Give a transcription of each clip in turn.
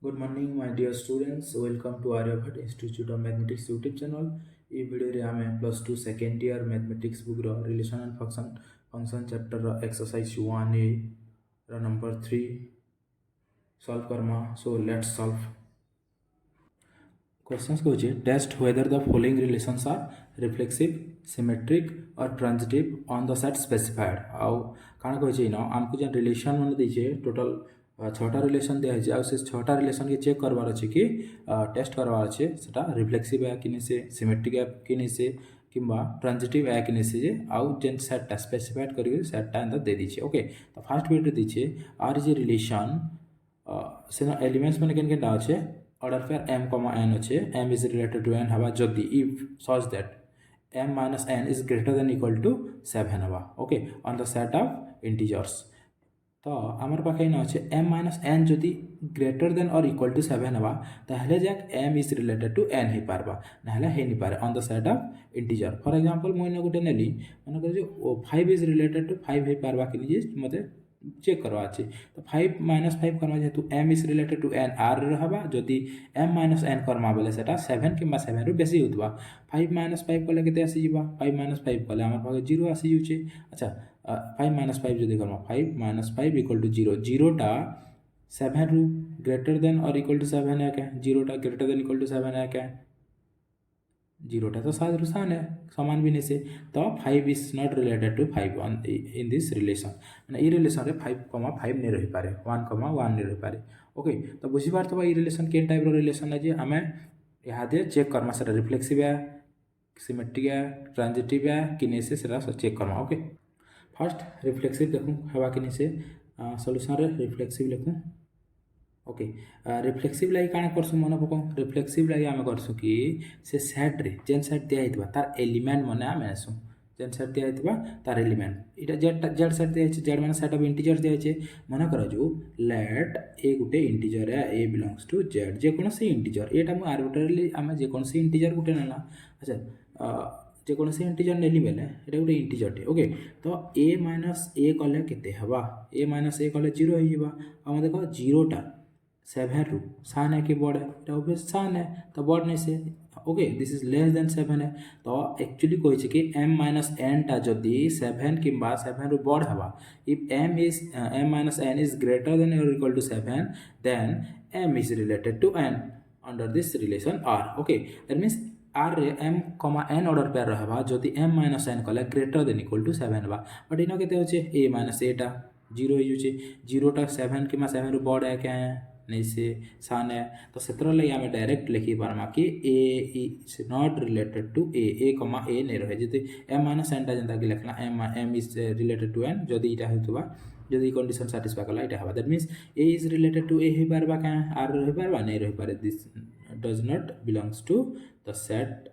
Good morning, my dear students. Welcome to Aryabhat Institute of Mathematics YouTube channel. ये video रे आमे plus two second year mathematics book रो relation and function chapter रो exercise 1A रो number 3 solve करमा. So let's solve. Questions को test whether the following relations are reflexive symmetric और transitive on the set specified. आउ काण कहै न हमको जे रिलेशन मन दैछे टोटल छटा रिलेशन दिया है से छटा रिलेशन के चेक करवार अच्छे कि टेस्ट करवार अच्छे सेटा रिफ्लेक्सिव है कि से सिमेट्रिक है कि से किंबा ट्रांजिटिव है कि से आउ जेन सेटटा स्पेसिफाइड कर सेटटा एंदा दे दीछे. ओके तो फर्स्ट वीडियो दीछे आर इज ए रिलेशन से एलिमेंट्स मैंने केन केनटा अच्छे order pair m comma n अच्छे m is related to n हवा जदि if such that m minus n is greater than equal to 7 हवा. Okay on the set of integers तो आमर पाखे न अच्छे m माइनस n जदि greater than or equal to 7 हवा ताहले जाक m is related to n ही पारबा नाहले हे नहीं पारे on the set of integer. For example मुझे गोटे नेली मन कर जो 5 इज रिलेटेड टू 5 ही पारबा कि जे मते चेक करवा अच्छे तो 5 माइनस 5 करमा जेहेतु m is related to n r रहबा जदि m माइनस n करमा बेले सेटा 7 किंबा 7 रु बेसी होतबा 5 माइनस 5 कले केते आसी जीवा 5 माइनस 5 कले हमर पाखे 0 आसी जुचे. अच्छा 5 माइनस 5 जदि करमा 5 माइनस 5 इक्वल टू 0 0टा 7 रु greater than or equal to 7 है क्या 0टा ग्रेटर देन इक्वल टू 7 है क्या 0टा तो 7 रु सान है समान भी नहीं से तो 5 is not related to 5 in this relation मैंने ये रिलेशन रे 5,5 नहीं रही पारे 1,1 नहीं रही पारे. ओके तो बुझी पारथबा ये रिलेशन के टाइप रो रिलेशन है जे हमें यहाँ दे चेक करमा सेटा रिफ्लेक्सिव है सिमेट्रिक है ट्रांजिटिव है कि नहीं से सेटा चेक करमा. ओके फर्स्ट रिफ्लेक्सिव देखूँ हवा कि नहीं से सॉल्यूशन रे रिफ्लेक्सिव लिखूँ. ओके रिफ्लेक्सिव लगी काण करसु मन पकाऊ रिफ्लेक्सिव लगी आम करसु कि से सेट रे जेन सेट दिया हितबा तार एलिमेंट मने आम आसु जेन सेट दिया हितबा तार एलिमेंट इटा जेड सेट दिया छे जेड माने सेट ऑफ इंटीजर दिया छे मन कर जो लेट ए गुटे इंटीजर है ए बिलोंग्स टू जेड जे कोन से इंटीजर एटा मु आर्बिट्रेरली आम जे कोन से इंटीजर गुटे नेला. अच्छा जे कोन से इंटीजर नेली बेले एटा गुटे इंटीजर टे. ओके तो a माइनस a कले केते हवा a माइनस a कले 0 हो जिबा हम देखो 0टा 7 रु सान है कि बड़ है ऑब्वियस सान है तो बड़ नहीं से. Okay this is less than 7 है तो एक्चुअली कहि कि m माइनस n टा जदि 7 किंबा 7 रु बड़ हवा if m minus n is greater than or equal to 7 then m is related to n under this relation r. Okay that means r रे m comma n order pair रहबा जदि m minus n कले greater than equal to 7 हवा but इनो केते होचे a minus a टा 0 हो Juche 0टा 7 किंबा 7 रु बड़ है क्या है नहीं से सान है तो सेतर लगी आम डायरेक्ट लिखी पार्मा कि ए इज नॉट रिलेटेड टू ए कमा ए नहीं रहे जदि एम माइनस एन टा जेनता कि लिखला m is related to n जदि इटा होतबा जदि कंडीशन सैटिस्फाई कला इटा हबा that means a is related to a हो पारबा का आर रही पारबा नहीं रही पारे this does not belongs to the set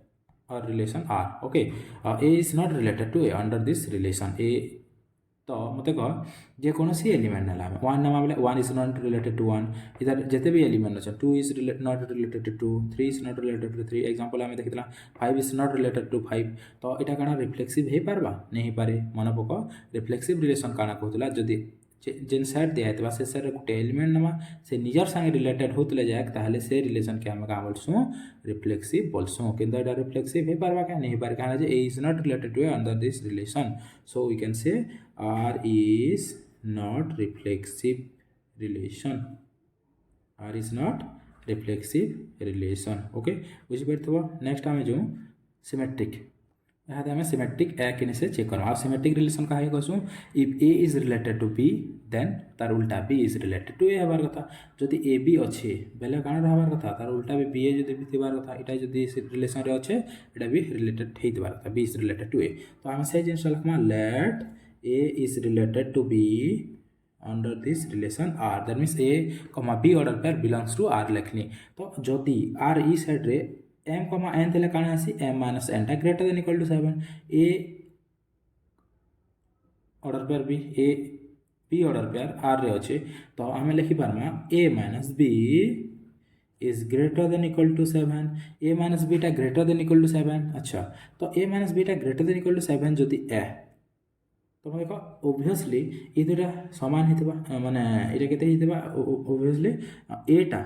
or relation R. Okay a is not related to a under this relation a तो मत कह जेकोसी एलिमेंट ना वन नाम बोले 1 इज नॉट रिलेटेड टू 1 इधर जिते भी एलिमेंट अच्छे 2 is not related to 2 3 is not related to 3 example आम देखी 5 इज नॉट रिलेटेड टू 5 तो यहाँ कण रिफ्लेक्सिव हो पारबा नहीं पारे मन पक रिफ्लेक्सिव रिलेशन काण कहला जदि जेन सेट दिया से सेट गोटे एलिमेंट नमा से निजर संगे रिलेटेड होते जाए ताहले से रिलेशन के आम क्या बोलसु रिफ्लेक्सिव बोलसु किंतु एटा रिफ्लेक्सिव हो पारबा क्या नहीं पारे क्या a is not related to under this relation so we can say r is not reflexive relation r is not reflexive relation. Okay बुझी पारथबो. नेक्स्ट आमे जो सिमेट्रिक यहाँ आम सिमेट्रिक ए कि से चेक करूँ सिमेट्रिक रिलेशन कहा कहूँ if a is related to b then तार उल्टा b is related to a हबार कथा जदि ए बी अच्छे बेले काण हबार कथा तार उल्टा भी बी ए जदि भी थिबार कथा इटा जदि रिलेशन रे अच्छे इटा भी रिलेटेड हेइतबार कथा b is related to a तो आम से जिनस लिखमा let a is related to b under this relation r that means a comma b order pair belongs to r लिखनी तो जदि r ई साइड रे m कमा n तेले काण आसी m माइनस n टा greater than equal to 7 a order pair b order pair r रे अच्छे तो आम लिखि पारमा a minus b is greater than equal to 7 a minus b टा ग्रेटर देन इक्वल टू 7. अच्छा तो a माइनस b टा ग्रेटर देन इक्वल टू 7 जदि a तो देख ओबियसली ये दुटा सामान होता माने ये केते होता ओबियसली एटा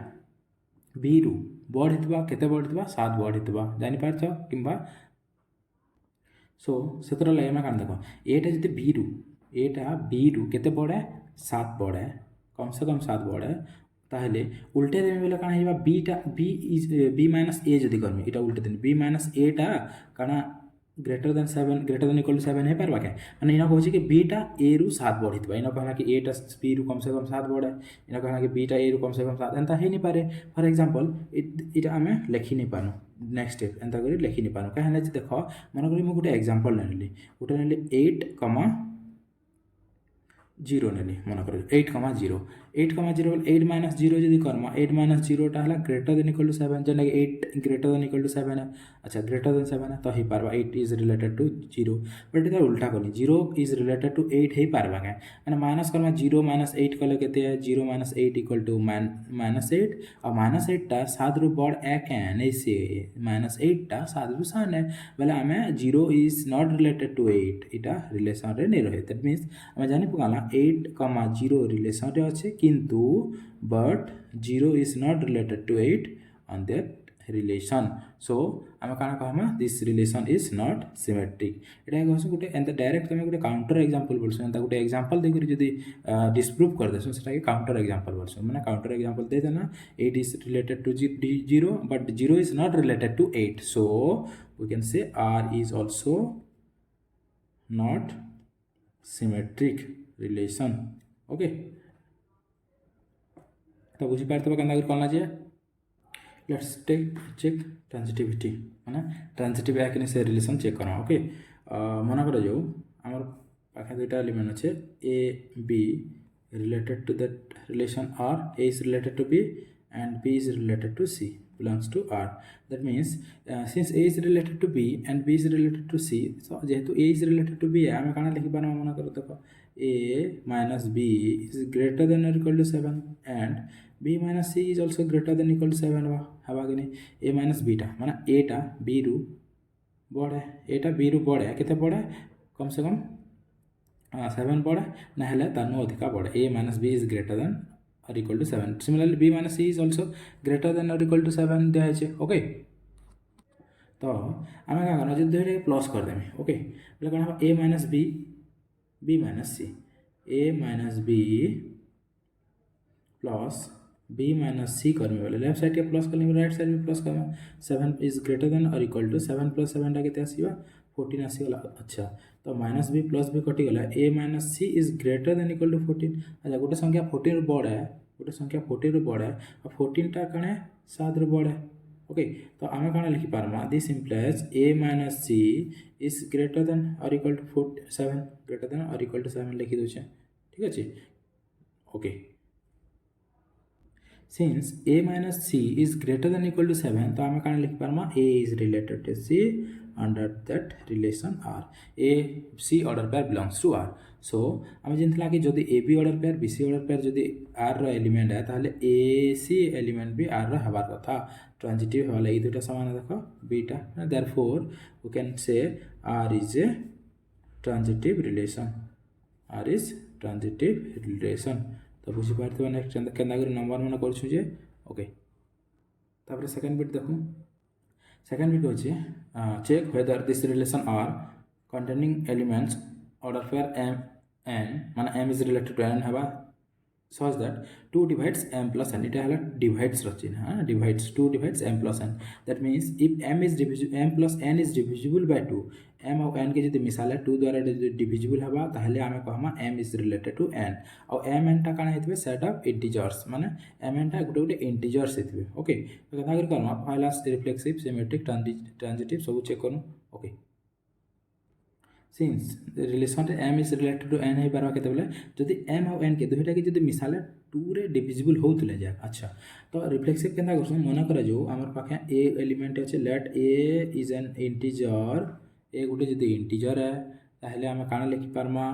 बी रु बड़ होता केते बड़ होता 7 बड़ होता जानीपार कि सो से लगे आम कण देख एटा जी बी रु एटा बी रु केते बड़े 7 बड़े कम से कम 7 बड़े ताहले उल्टे देमी बेले काଣା हिबा बीटा बी माइनस ए जदि करमी इटा उल्टे देनी बी माइनस एटा काଣା greater than 7 greater than equal to 7 है पारबा के माने इना कहछि कि बीटा ए रु 7 बढ़ितबा इना कहला कि एटा बी रु कम से कम 7 बढ़े इना कहला कि बीटा ए रु कम से कम 7 एंता हे नि पारे फॉर एग्जांपल इटा हमें लिखि नि पानु नेक्स्ट स्टेप एंता करी लिखि नि पानु काहे जे देखो मन करी मु गुटे एग्जांपल नेली गुटे नेली 8,0 नेली मन कर 8,0 8,0 8 माइनस 0 जदि कर्मा 8 माइनस 0 टा हला ग्रेटर देन इक्वल टू 7 जेना 8 ग्रेटर देन इक्वल टू 7 है अच्छा ग्रेटर देन 7 है तो ही पारबा 8 इज रिलेटेड टू 0 बट इधर उल्टा करनी 0 इज रिलेटेड टू 8 ही पारबा के माने माइनस कर्मा 0 माइनस 8 कले केते है 0 माइनस 8 इक्वल टू माइनस 8 और माइनस 8 टा 7 रु बड़ एक है नहीं से माइनस 8 टा 7 रु सान है बेले हमें 0 इज नॉट रिलेटेड टू 8 इटा रिलेशन रे नहीं रहे दैट मींस हमें जानि पकाला 8,0 रिलेशन रे अच्छे किंतु but 0 is not related to 8 on that relation so आम काना कहमा this relation is not symmetric Etah कहसु Gute एंता direct तमे गुटे काउंटर एग्जांपल बोलसु एंता गुटे एग्जांपल दे करी जदी डिस्प्रूव कर देसु सेटा के काउंटर एग्जांपल बोलसु माने काउंटर एग्जांपल दे देना 8 is related to 0 but 0 is not related to 8 so we can say r is also not symmetric relation okay तो बुझी पारते केन्ता करना चाहिए लेट्स चेक ट्रांजिटिविटी माने ट्रांजिटिव या कि से रिलेशन चेक करना ओके मन कर जो आमर पाखे दुईटा एलिमेंट अच्छे a b related to that relation are a is related to b and b is related to c belongs to R that means since A is related to B and B is related to C so जेहेतु A is related to B आमे काना लिखि पाना मन करो देखो A minus B is greater than or equal to 7 and B minus C is also greater than equal to 7 हवा कि A minus B टा माने A टा B रु बड़े A टा B रु बड़े केते बड़े कम से कम 7 बड़े ना हेले तानु अधिका बड़े A minus B is greater than or equal to 7 similarly B minus C is also greater than or equal to 7 दिया है ओके तो आम क्या करना जो प्लस करदेमी ओके बोले कौन हम A minus B B minus C A minus B plus B minus C करमी बोले लेफ्ट साइड के प्लस करनी राइट साइड में प्लस करना 7 is greater than or equal to 7 plus 7 टा केते आसीबा 14 आसीगला अच्छा तो माइनस बी प्लस बी कटिगला a minus c is greater than equal to 14 अच्छा गोटे संख्या 14 रु बड़ है गोटे संख्या 14 रु बड़ है और 14 टा कणे 7 रु बड़ है ओके तो आमे कणे लिखि पारमा this implies a minus c is greater than or equal to 7 greater than or equal to 7 लिखि दोछे ठीक अछि okay since a minus c is greater than equal to 7 तो आमे काना लिखि पारमा a is related to c under that relation r a c order pair belongs to r so आमे जिनथला कि जदि a b order pair b c order pair जदि r रो element है ताले a c एलिमेंट भी r रो हबार कथा transitive वाला ई दुटा समान देखो beta therefore we can say r is a transitive relation r is transitive relation तो बुझी पारथिबा नेक्स्ट केंदा कर नंबर मन करछु जे ओके तापर सेकंड बिट देखो सेकंड बिट होचे check whether this relation are containing elements order pair m n माने m is related to n हबा such that 2 divides m plus n it hala divides rachin divides 2 divides m plus n that means if m is divisible m plus n is divisible by 2 m और n के जदि मिसाले 2 द्वारा divisible हबा ताहले आमे कहमा m is related to n और m n टा काना हेतबे सेट ऑफ इंटीजर्स माने m n टा गुटे गुटे इंटीजर्स हेतबे ओके तो कथा कर करमा पहला रिफ्लेक्सिव सिमेट्रिक ट्रांजिटिव सब चेक करू okay since the relation m is related to n है बारवा केते बोले जदि m और n के दुइटा के जदि मिसाले 2 रे डिविजिबल होतले जा अच्छा तो रिफ्लेक्सिव केना करसु मना करा जो हमर पाखे a एलिमेंट अछि let a is an integer a गुटे जदि इंटीजर है ताहले हम काना लिखि पारमा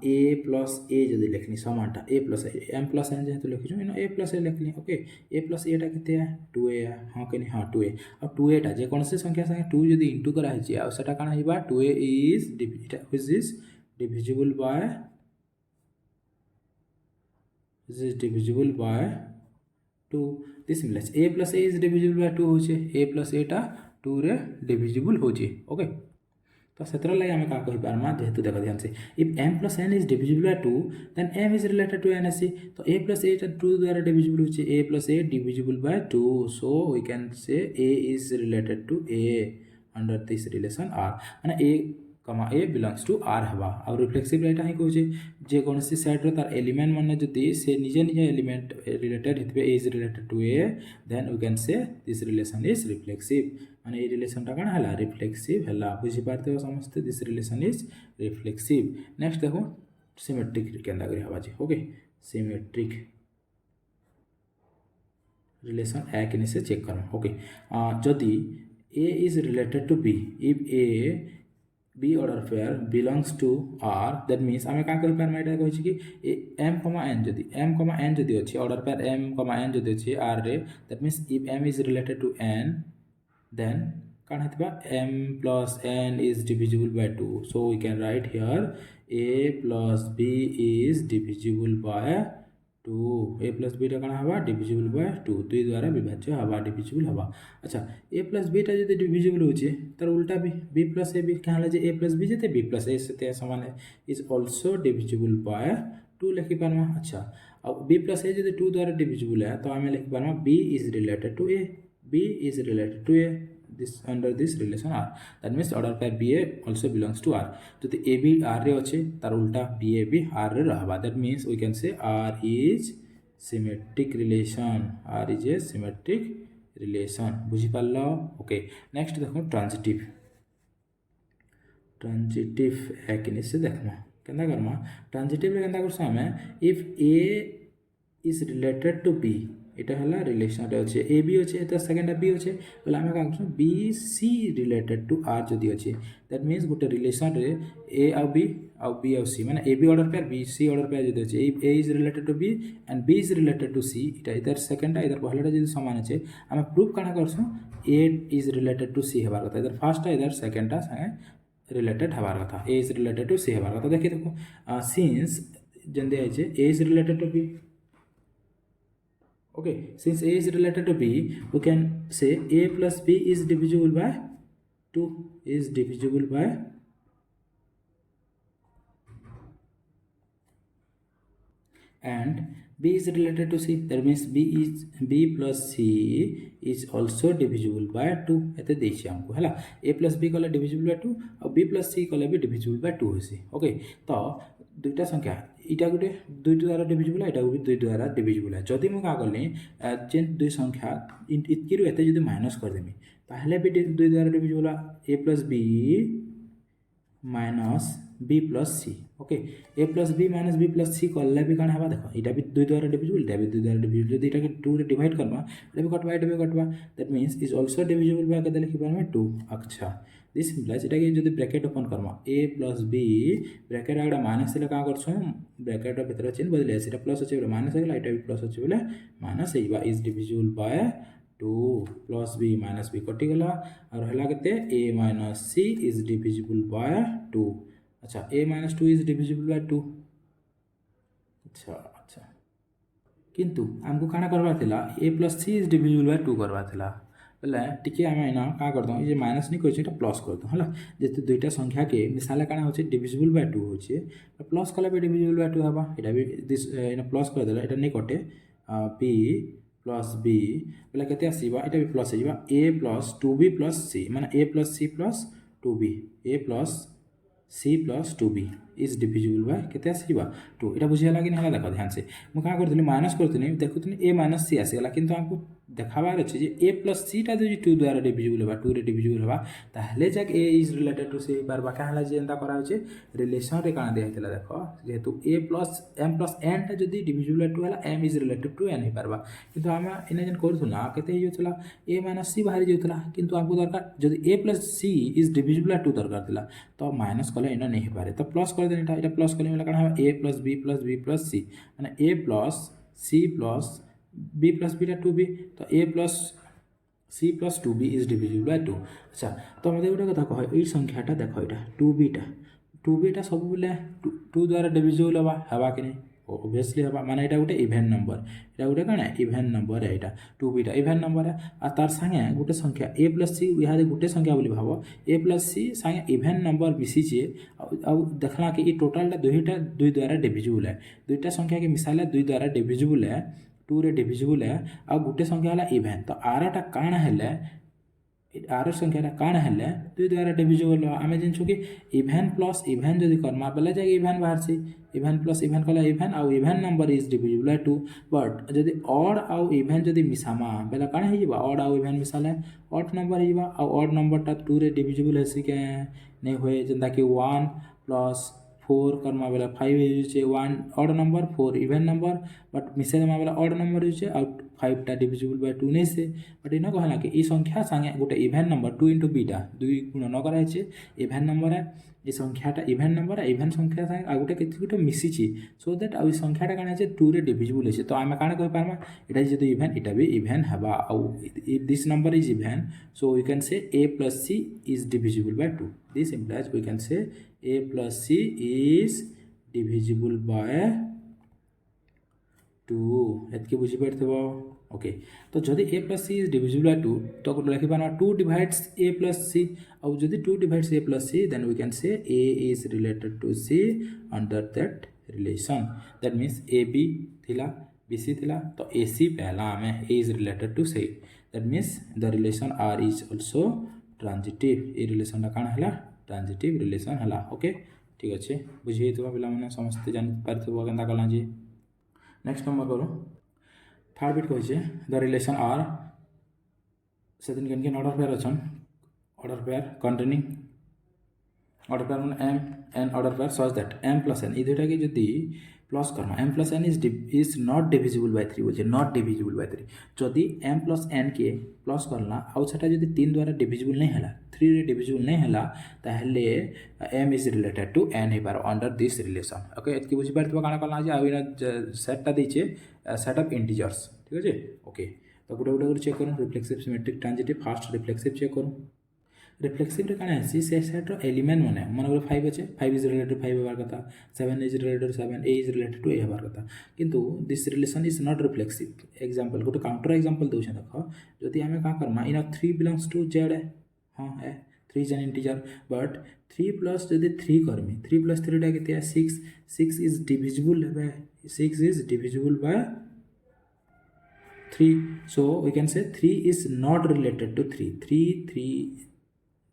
a plus a जदि लिखनी समानटा a plus m plus n जेहेतु लिखिछु इन a plus a लिखनी ओके a plus a टा केते है 2a है हां केनी हां 2a और 2a टा जे कोन से संख्या संगे 2 जदि इंटू करा हिची आ सेटा काना Hiba 2a is divisible by 2 this implies a plus a is divisible by 2 होचे a plus a टा 2 रे divisible होचे ओके तो सेतर लागि हम का कहि पारमा जेहेतु देख ध्यान से if m plus n is divisible by 2 then m is related to n ऐसे तो a plus a टा 2 द्वारा divisible होचे a plus a divisible by 2 so we can say a is related to a under this relation r माने a कमा ए belongs to are हवा और reflexive एटा ही कहूचे जे कोनसी साइड रो तार एलिमेंट माने जदी से निजे निजे एलिमेंट रिलेटेड हितबे a is related to a then we can say this relation is reflexive माने ए रिलेशन टा कण हला रिफ्लेक्सिव हला बुझी पारते हो समझते this relation is reflexive next देखो सिमेट्रिक केंदा करी हवा जी ओके सिमेट्रिक रिलेशन ए किने से चेक करो ओके जदी a is related to b if a b order pair belongs to r that means आमे का कहि पारमा एटा कहै छी कि m, n जदी m, n जदी अछि order pair m, n जदी अछि r रे that means if m is related to n then can't हेतबा m plus n is divisible by 2 so we can write here a plus b is divisible by 2 a plus b टा कण हवा divisible by 2 2 द्वारा विभाज्य हवा divisible हवा अच्छा a plus b टा जदी divisible होचे तर उल्टा भी b plus a भी कहला जे a plus b जते b plus a से समान है is also divisible by 2 लिखि पारमा अच्छा अब b plus a जदी 2 द्वारा divisible है तो हमें लिखि पारमा b is related to a b is related to a this under this relation r that means order pair ba also belongs to r जदी ab r रे अछि तार उल्टा bab r रे रहबा that means we can say r is symmetric relation r is a symmetric relation बुझी पालो okay next देखो ट्रांजिटिव एकने से देखमा केना करमा ट्रांजिटिव रे केना करसा हमें if a is related to b एटा हला रिलेशन रे अछि ए बी अछि एटा सेकंड बी अछि बोले हम का कहू b c related to R जदी अछि दैट मींस गोटे रिलेशन रे ए आ बी और सी माने a b order pair b c order pair जदी अछि a is related to b and b is related to c एटा इधर सेकंड इधर पहलाटा जदी समान अछि हम प्रूफ काना करसु a is related to c हेबार कथा इधर फर्स्ट इधर सेकंडटा संगे रिलेटेड हेबार कथा a is related to c हेबार कथा देखि देखो सिंस जंदे अछि a is related to b okay since a is related to b we can say a plus b is divisible by 2 is divisible by and b is related to c that means b plus c is also divisible by 2 एते देछि हमको हला a plus b कले divisible by 2 और b plus c कले भी divisible by 2 होसी okay तो दुईटा संख्या इटा गुटे दुई द्वारा डिविजिबल एटा भी दुई द्वारा डिविजिबल है जदि मु का करली जेन दुई संख्या इतकी रु एते जदि माइनस कर देमी ताहले भी दुई द्वारा divisible a plus b minus b plus c okay a plus b minus b plus c कल्ले भी काना हबा देखो इटा भी दुई द्वारा डिविजिबल एटा भी दुई द्वारा डिविजिबल जदि इटा के 2 रे डिवाइड करबा एटा भी कटवा that means is also divisible by कते लिखि पारमे 2 अच्छा दिस implies इटा के जदि ब्रैकेट ओपन करबा a plus b ब्रैकेट आगडा माइनस ले का करछो ब्रैकेट रो भीतर चिन्ह बदले एटा प्लस अछि माइनस आगला इटा भी प्लस अछि बोले माइनस हेबा is divisible by 2 plus b minus b कटि गला और हला केते a minus c is divisible by 2 अच्छा a minus 2 is divisible by 2 अच्छा किंतु हमको काना करबा थिला a plus c is divisible by 2 करबा थिला बोले टिके हम एना का कर दो ये माइनस नहीं करछ एटा प्लस कर दो हला जेते दुईटा संख्या के मिसाले काना होचे डिविजिबल बाय 2 होचे प्लस कला भी डिविजिबल बाय 2 हबा एटा भी दिस एना प्लस कर देला एटा नहीं कटे p plus b बोले केते आसीबा एटा भी प्लस आइबा a plus 2b plus c माने a plus c plus 2b a plus c plus 2b is divisible by केते आसीबा 2 एटा बुझिया लागिन हला देखो ध्यान से मु का करथि माइनस करथि देखुथि a minus c आसीगला किंतु हमको देखाबार अछि जे a plus c टा जे 2 द्वारा डिविजिबल हेबा 2 रे डिविजिबल हेबा ताहले जक a is related to c बार बा कहला जे एंता करा होचे रिलेशन रे काना दे हेतला देखो जेहेतु a plus m plus n टा जदी डिविजिबल 2 हला m is related to n हे परबा किंतु हम इने जन करथुना केते होचला a minus c बाहर जेतला किंतु हमको दरकार जदी a plus c is divisible 2 दरकार दिला तो माइनस कले इना नहीं हे पारे तो प्लस कर देना एटा प्लस कले वाला काना a plus b plus b plus c माने a plus c plus b plus b टा 2b तो a plus c plus 2b is divisible by 2 अच्छा तो हम गोटे कथा कह ए संख्याटा देखो एटा 2b टा सब बोले 2 द्वारा डिविजिबल हवा कि नहीं ऑब्वियसली हवा माने एटा गोटे इवेंट नंबर एटा गोटे काना इवेंट नंबर है एटा 2b टा इवेंट नंबर है आ तार संगे गोटे संख्या a + c इहादे गोटे संख्या बोली भाव a + c संगे इवेंट नंबर मिसी जे आ देखला कि ई टोटल टा दुईटा 2 द्वारा डिविजिबल है दुईटा संख्या के मिसाले 2 द्वारा डिविजिबल है 2 रे डिविजिबल है आ गोटे संख्या हला इवेंट तो आराटा काना हेले आर संख्या काण हेले 2 द्वारा डिविजिबल आम जानूँ कि इवेंट प्लस इवेंट जदि करमा बेले जाए इवेंट बाहर इवेंट प्लस इवेंट कले इवेंट आउ event number is divisible by 2 but जदि ऑड आउ इवेंट जदि मिसामा बेले काण हे जिबा ऑड आउ इवेंट मिसाले ऑड नंबर हे जिबा आउ ऑड नंबर टा 2 रे डिविजिबल हेसी के नहीं होए जेंता कि 1 प्लस 4 करमा बेला 5 होइछे 1 odd number 4 even number but मिसे देमा बेला ऑड नंबर होइछे आउ 5 टा डिविजिबल बाय 2 नहीं से बट इना कहला कि ई संख्या संगे गोटे इवेंट नंबर 2 * b टा 2 गुण न कराइछे इवेंट नंबर है ई संख्याटा इवेंट नंबर है इवेंट संख्या संगे आ गोटे केते गोटे मिसिछि सो दैट आ ई संख्याटा काना छे 2 रे डिविजिबल होइछे तो आमे काना कहि पारमा एटा जदि इवेंट एटा भी इवेंट हबा आउ if this number is even so we can say a + c is divisible by 2 this implies we can say a + c is divisible by 2 एतके बुझी परथबो ओके तो जदि a + c is divisible by 2 तो लिखि पाना 2 divides a + c और जदि 2 divides a + c then we can say a is related to c under that relation that means ab थिला bc थिला तो ac पहला हमें a is related to c that means the relation r is also transitive A relation काण हला transitive relation हला okay ठीक अच्छे बुझे तो पिला माने समस्त जानि पारथबो केनता कला जी नेक्स्ट नंबर करो थर्ड बिट कहिछे द रिलेशन आर सेदिन केन केन ऑर्डर पेयर अछन order pair containing order pair माने m n order pair such that m + n ई दुटा के जदी प्लस करमा m + n is not divisible by 3 बोलछे not divisible by 3 जदी m + n के प्लस करला आउ सेटा जदी 3 द्वारा डिविजिबल नहीं हला 3 रे डिविजिबल नहीं हला ताहले m is related to n हे बार अंडर दिस रिलेशन ओके एतकी बुझी परथबो काना कला जे आउ इना सेटटा दैछे सेट ऑफ इंटीजर्स ठीक अछि ओके तो गुटे गुटे चेक करू reflexive symmetric transitive first reflexive check करू रिफ्लेक्सिव रे काना आसी से सेट रो एलिमेंट माने मन 5 अछि 5 इज रिलेटेड टू 5 हेबार कथा 7 is related to 7 a is related to a हेबार कथा किंतु this relation is not reflexive example गुटे काउंटर एग्जांपल दोछे देखो जदि हमें का करमा इन 3 बिलोंग्स टू z है हां है 3 is an integer but 3 plus जदि 3 करमी 3 + 3 टा केते 6 6 is divisible by 6 is divisible by 3 so we can say 3 is not related to 3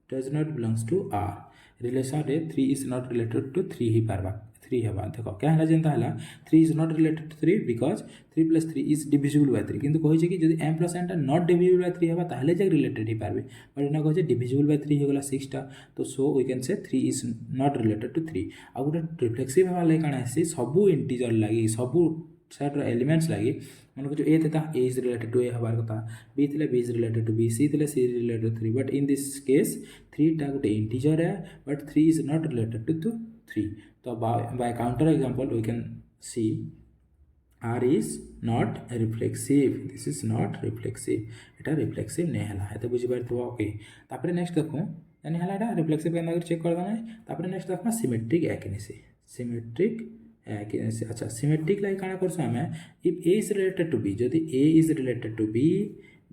does not belongs to r relation रे 3 is not related to 3 ही पारबा 3 हेबा देखो क्या हला जेंता हला 3 is not related to 3 because 3 + 3 is divisible by 3 किंतु कहि छै कि जदि m + n टा not divisible by 3 हेबा ताहले जे रिलेटेड ही पारबे बट इना कहि छै divisible by 3 हेगला 6 टा तो सो वी कैन से 3 is not related to 3 uh Gute reflexive हेबा ले काना आसी सबु इंटीजर लागि सबु सेट रो एलिमेंट्स लागि मन को जो a थता a is related to a हबार कथा b थिले b is related to b c थिले c is related to 3 but in this case 3 टा गुटे इंटीजर है but 3 is not related to 3 तो by counter example we can see r is not reflexive this is not reflexive Etah reflexive नै हला है तो बुझि परथबो okay तापर next देखो यानी हला एटा रिफ्लेक्सिव केना चेक कर दना तापर नेक्स्ट देखो सिमेट्रिक एक्यूरेसी सिमेट्रिक अच्छा सिमेट्रिक लाइक काना करछ हमें if a is related to b जदि a is related to b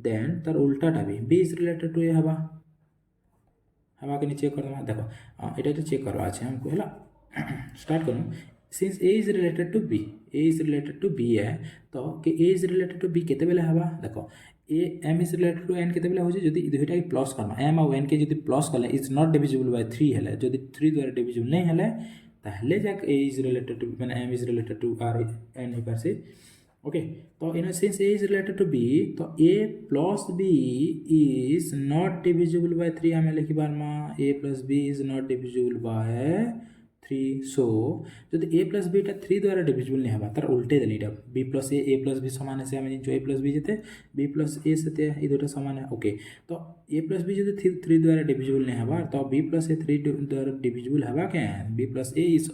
then तार उल्टाटा b is related to a हवा के चेक करबा देखो एटा तो चेक करबा छै हमको हला स्टार्ट करू since a is related to b है तो कि a is related to b केते बेले हवा देखो m is related to n केते बेले हो जे जदि दुइटा के प्लस करना m और n के जदि प्लस करले इज नॉट डिविजिबल बाय 3 हले जदि 3 द्वारा डिविजिबल नहीं हले ताहले जाक a is related to माने m is related to r n ही पर से ओके तो in sense a is related to b तो a plus b is not divisible by 3 हमें लिखि बारमा a plus b is not divisible by 3 so जदि a plus b टा 3 द्वारा डिविजिबल नहीं हबा तार उल्टे देली टा b plus a plus b समान है से हमें जो a plus b जते b plus a से ई दुटा समान है ओके तो a plus b जदि 3 द्वारा डिविजिबल नहीं हबा तो b plus a 3 द्वारा डिविजिबल हबा के b plus a is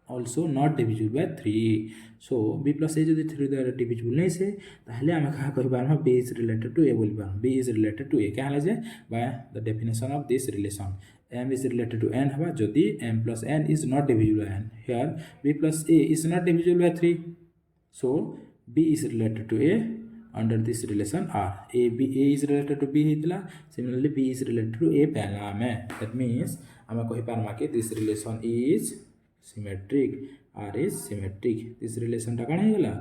also not divisible by 3 so b plus a जदि 3 द्वारा डिविजिबल नहीं से ताहले हमें कहा कहि बारमा b is related to a बोली बारमा b is related to a क्या हला जे by the definition of this relation m is related to n हवा जदि m plus n is not divisible by n. Here b plus a is not divisible by 3, so b is related to a under this relation R. A is related to b hitla, similarly b is related to a pehla में. That means आमे कहि पारमा कि this relation is symmetric, R is symmetric. This relation टा काना हेगला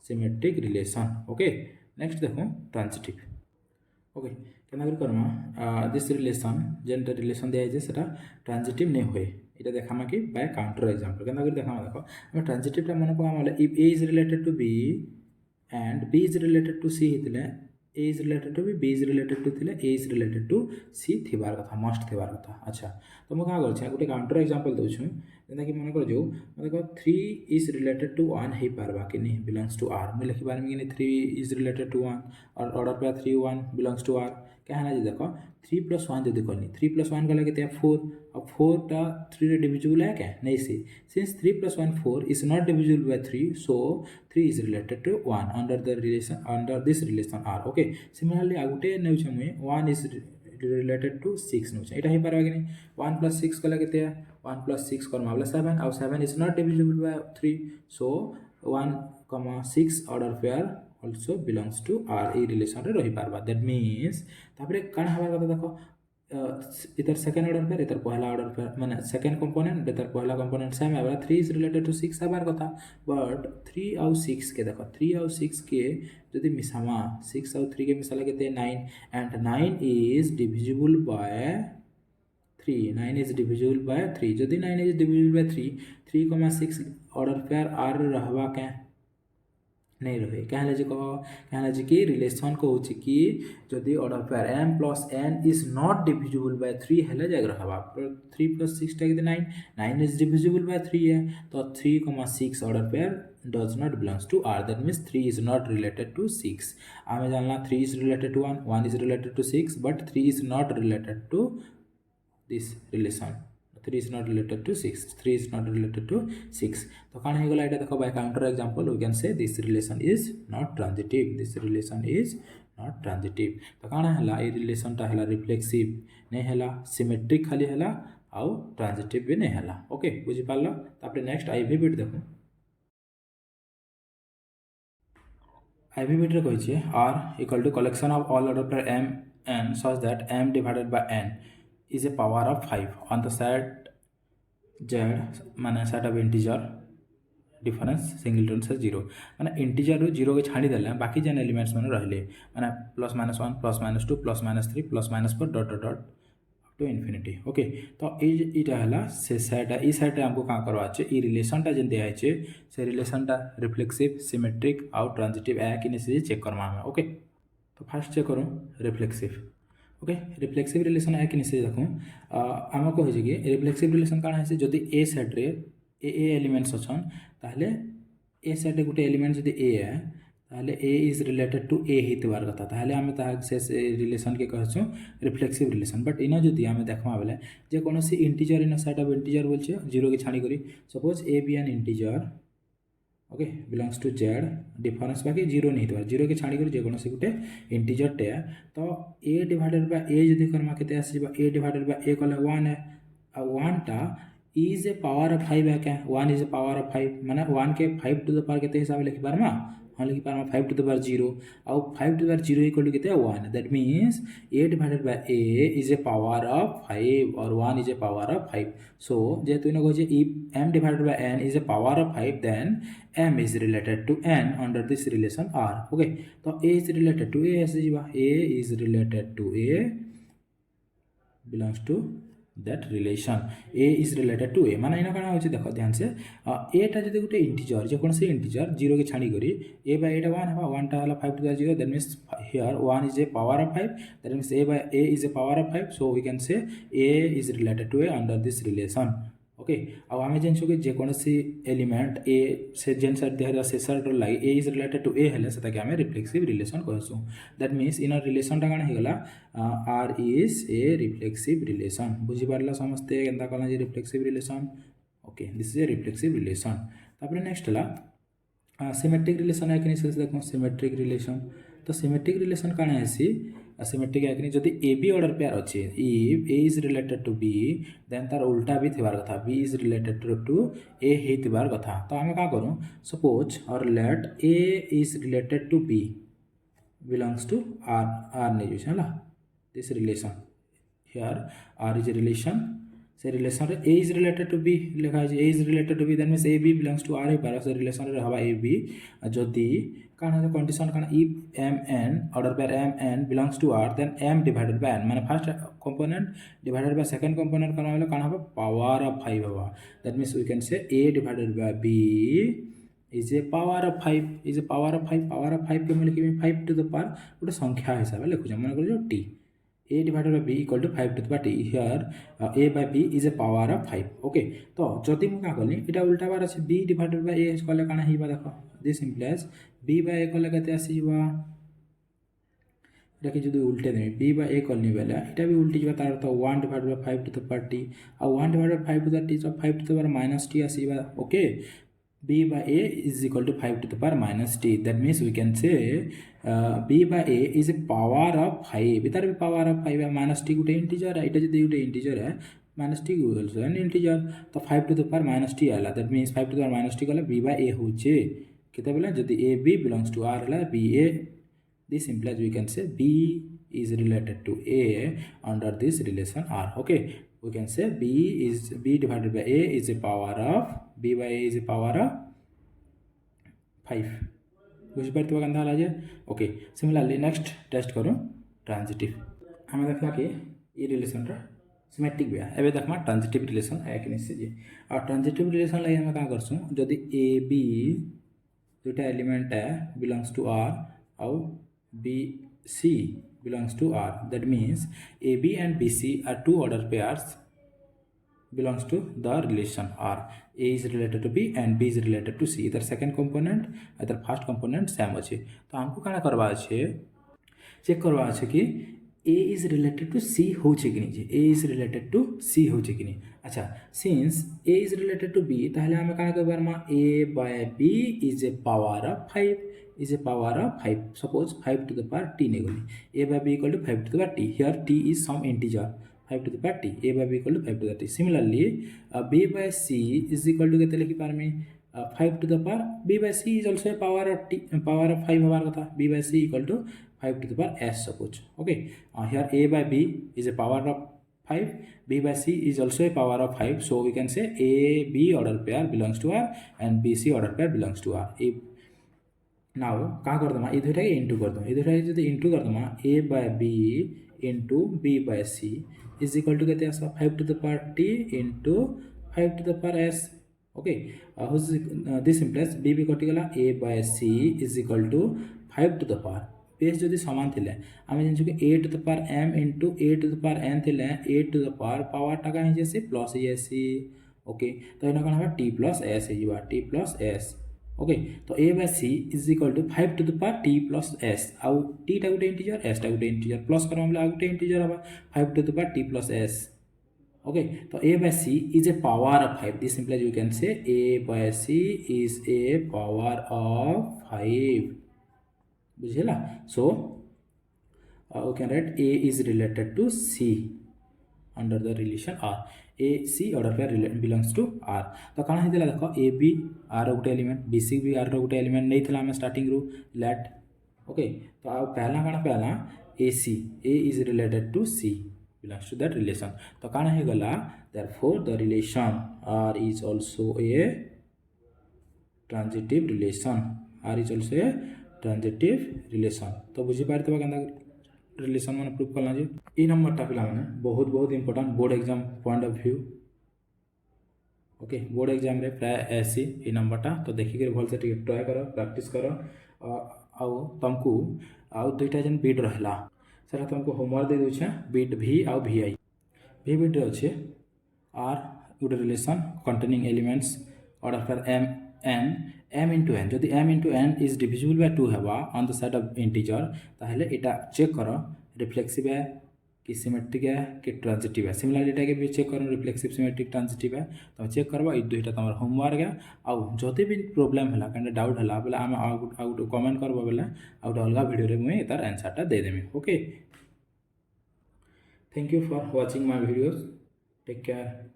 symmetric relation. Okay, next देखो transitive. Okay, केना Karma this relation जेनटा relation दिया जे सेटा transitive नै होय. এটা দেখামা কি বাই কাউন্টার एग्जांपल. केना कर देखामा देखो हम transitive टा मन पकाम वाला if a is related to b and b is related to c हितले a is related to b is related to थिले a is related to c थिबार कथा मस्ट थिबार कथा. अच्छा तो म का करछ गुटे काउंटर एग्जांपल दउ छु जेना कि मन कर जो देखो 3 is related to 1 हे पारबा कि नहीं belongs to r. मैं लिखि बार में कि 3 is related to 1 और ऑर्डर पे 3 1 belongs to r. क्या है ना जी देखो 3 plus 1 जदि करनी 3 plus 1 गला केते 4 अब 4 टा 3 रे डिविजिबल है क्या नहीं से since 3 plus 1 4 is not divisible by 3, so 3 is related to 1 under this relation R. Okay, similarly आगुटे नेउ छमे 1 is related to 6 नेउ छ एटा हे पारबा कि नहीं 1 plus 6 गला केते 1 plus 6 करमा वाला 7 और 7 is not divisible by 3, so 1 6 order pair also belongs to R. A relation रे रही पारबा. That means तापरे काना हवा कथा देखो इधर सेकंड ऑर्डर पेयर इधर पहला ऑर्डर पेयर माने सेकंड कंपोनेंट इधर पहला कंपोनेंट सेम है 3 इज रिलेटेड टू 6 हबार कथा. बट 3 और 6 के देखो 3 और 6 के जदि मिसामा 6 और 3 के मिसाला केते 9 and 9 is divisible by 3. 9 is divisible by 3. जदि 9 is divisible by 3 3,6 order pair R रहबा के नहीं रहे. क्या है जी कहो क्या है जी कि रिलेशन को होची कि जदि order pair m plus n is not divisible by 3 हेले जाग रहबा 3 plus 6 टा के 9 9 is divisible by 3 है तो 3,6 order pair does not belongs to R. That means 3 is not related to 6. आमे जानला 3 is related to 1 1 is related to 6 but 3 is not related to this relation. 3 is not related to 6. 3 is not related to 6. तो कान हे गला एटा देखो by counter example we can say this relation is not transitive. This relation is not transitive. तो काना हला a relation टा हला reflexive नै हला सिमेट्रिक खाली हला आउ ट्रांजिटिव भी नै हला. ओके बुझि पाला. तापरे नेक्स्ट आईवी बिट देखो आईवी बिट रे कहै छै r equal to collection of all order pair m n such that m divided by n is a power of 5 on the set z माने set of integer difference singleton से 0 माने इंटीजर रो 0 के छाड़ी देला बाकी जन एलिमेंट्स माने रहले माने plus minus 1 plus minus 2 plus minus 3 plus minus 4 dot dot dot to infinity. Okay तो इटा हला से सेट ई सेट हमको का करवा छै ई रिलेशन टा जन दिया छै से रिलेशन टा रिफ्लेक्सिव सिमेट्रिक आउ ट्रांजिटिव है कि नहीं से चेक करवा में. ओके तो फर्स्ट चेक करो रिफ्लेक्सिव. ओके रिफ्लेक्सिव रिलेशन है कि नहीं देखो आम कहे कि रिफ्लेक्सिव रिलेशन काना है जदि ए सेट रे ए एलिमेंट्स अछन ताहले ए सेट रे गुटे एलिमेंट जदि ए है ताहले ए इज रिलेटेड टू ए हितबार कथा ताहले आमे ता से रिलेशन के कहछो रिफ्लेक्सिव रिलेशन. बट इना जदि आमे देखमा बेले जे कोनोसी integer in set of integer बोल छे 0 के छाणी करी suppose a b an integer okay belongs to Z difference बाकी 0 नहीं तो 0 के छाड़ी कर जे कोनोसी गुटे इंटीजर टे तो a डिवाइडेड बाय a जदि करमा केते आसीबा a डिवाइडेड बाय a कले 1 है आ 1 टा इज ए पावर ऑफ 5 है क्या 1 इज ए पावर ऑफ 5 माने 1 के 5 टू द पावर केते हिसाब लिखि पारमा हाँ लिखि पारमा 5 टू द पावर 0 और 5 to the power 0 equal to केते 1. That means a divided by a is a power of 5 और 1 is a power of 5. So जे तू न कहे if m divided by n is a power of 5 then m is related to n under this relation R. Okay तो a is related to a ऐसे जीवा a is related to a belongs to that relation. a is related to a माने इना काना होची देखो ध्यान से a टा जदि गुटे इंटीजर जे कोन से इंटीजर 0 के छाणी करी a by a टा 1 हवा 1 टा हला 5 to the 0 that means here 1 is a power of 5 that means a by a is a power of 5 so we can say a is related to a under this relation. Okay अब आमे जेन कि जे कोनोसी element ए से जेन set Dehra से set लागी a is related to a हेले सेटा के आमे रिफ्लेक्सिव रिलेशन कहसु. दैट मींस इन रिलेशन टा काना हेगला R is a reflexive relation. बुझि पारला समझते केनता कहला जे reflexive relation. Okay this is a reflexive relation. तापरे नेक्स्ट हला सिमेट्रिक रिलेशन है कि नहीं से देखो सिमेट्रिक रिलेशन. तो सिमेट्रिक रिलेशन काना हेसी सिमेट्रिक है कि जदि ए बी ऑर्डर पेयर अच्छे if a is related to b then तार उल्टा भी थिबार कथा b is related to a ही थिबार कथा तो आम क्या करूँ suppose or let a is related to b belongs to R R नहीं यूज है this relation here R is relation से रिलेशन रे a is related to b लिखा है a is related to b then means a b belongs to R पार से relation रे हवा ए बी जदि काण है कंडीशन काण if m n order pair m n belongs to R then m divided by n माने first component divided by second component काण होलो काण हबो पावर ऑफ 5 हबो that means we can say a divided by b is a power of 5 is a power of 5 के मैं लिखिबे 5 to the power गोटे संख्या हिसाब से लिखुछ मन कर t a divided by b equal to 5 to the power t here a by b is a power of 5 okay तो जदि मु का कली एटा उल्टा बार अछि b divided by a कले काना हिबा देखो this implies b by a कले कते आसीबा एटा कि जदि उल्टे देबी b by a कलनी बेला एटा भी उल्टी जबा तार तो 1 divided by 5 to the power t uh 1 divided by 5 to the t so 5 to the power minus t आसीबा okay b by a is equal to 5 to the power minus t that means we can say b by a is a power of 5 इधर भी power of 5 है minus t गुटे integer है इटा जदि गुटे integer है minus t also an integer तो 5 to the power minus t आला that means 5 to the power minus t कले b by a होचे केते बेला जदि a b belongs to r La b a this implies we can say b is related to a under this relation r okay we can say b divided by a is a power of b by a is a power of 5 बुझी पारथिबा कंदा हला जे okay similarly next test करू transitive हम देखला कि ई relation रा symmetric बे एबे देखमा transitive relation है कि निसे जे और ट्रांजिटिव रिलेशन लाई हम का करसु जदी a b दुटा एलिमेंट है बिलोंग्स टू r और b c belongs to R. That means AB and BC are two order pairs belongs to the relation R. A is related to B and B is related to C. Either second component, either first component same अच्छे. तो हमको क्या करवा अच्छे check करवा अच्छे कि A is related to C हो कि नहीं A is related to C हो कि नहीं अच्छा since A is related to B ताहले हमें क्या करवा माँ A by B is a power of 5 is a power of 5 suppose 5 to the power t negoli a by b equal to 5 to the power t here t is some integer 5 to the power t a by b equal to 5 to the t similarly b by c is equal to केते लिखि पारमी 5 to the power b by c is also a power of t power of 5 हबार कथा b by c equal to 5 to the power s suppose okay here a by b is a power of 5 b by c is also a power of 5 so we can say a b order pair belongs to r and b c order pair belongs to r if now का कर दमा ई दुटा के into कर दम ई दुटा के जदी इनटू कर दमा a by b into b by c is equal to केते आसा 5 to the power t into 5 to the power s okay this implies b भी कटि गला a by c is equal to 5 to the power base जदी समान थिले आमे जन कि a to the power m into a to the power n थिले a to the power टा का हे से प्लस ए सी ओके तो इना कन हबा t plus s हे जिबा t plus s ओके तो a by c is equal to 5 to the power t plus s आउ t टा गुटे इंटीजर s टा गुटे इंटीजर प्लस करम हमला गुटे इंटीजर हबा 5 to the power t plus s okay तो a by c is a power of 5 this implies you can say a by c is a power of 5 बुझिला so we can write a is related to c under the relation r a c order pair belongs to r तो काना हितला देखो a b r गोटे element b c भी r गोटे element नहीं थिला हम starting रू लेट ओके तो आ पहला काना पहला a c a is related to c belongs to that relation तो काना हे गला therefore the relation r is also a transitive relation r is also a transitive relation तो बुझी पारतबा कंदा रिलेशन माने प्रूफ करला जे ई नंबरटा पिला माने बहुत बहुत important board exam point of view okay board exam रे प्राय ऐसी ई नंबरटा तो देखि के भल से टिके ट्राई करो प्रैक्टिस करो आउ तुमको आउ दुईटा जन बीट रहला सेटा तुमको होमवर्क दे दउ छै बीट v आउ vi v बीट रे अछि r good relation containing elements order for m into n जदि m into n is divisible by 2 हेबा on the side of integer ताहले एटा चेक करो रिफ्लेक्सिव है कि सिमेट्रिक है कि ट्रांजिटिव है सिमिलरली एटा के भी चेक करो रिफ्लेक्सिव सिमेट्रिक ट्रांजिटिव है तो चेक करबा ई दुईटा तमर होमवर्क है आउ जते भी प्रॉब्लम होला कंडा डाउट होला बेला हम आउट कमेंट करबा बेला आउट अलगा वीडियो रे मुई एतार आंसर टा दे देमी okay Thank you for watching my videos. Take care.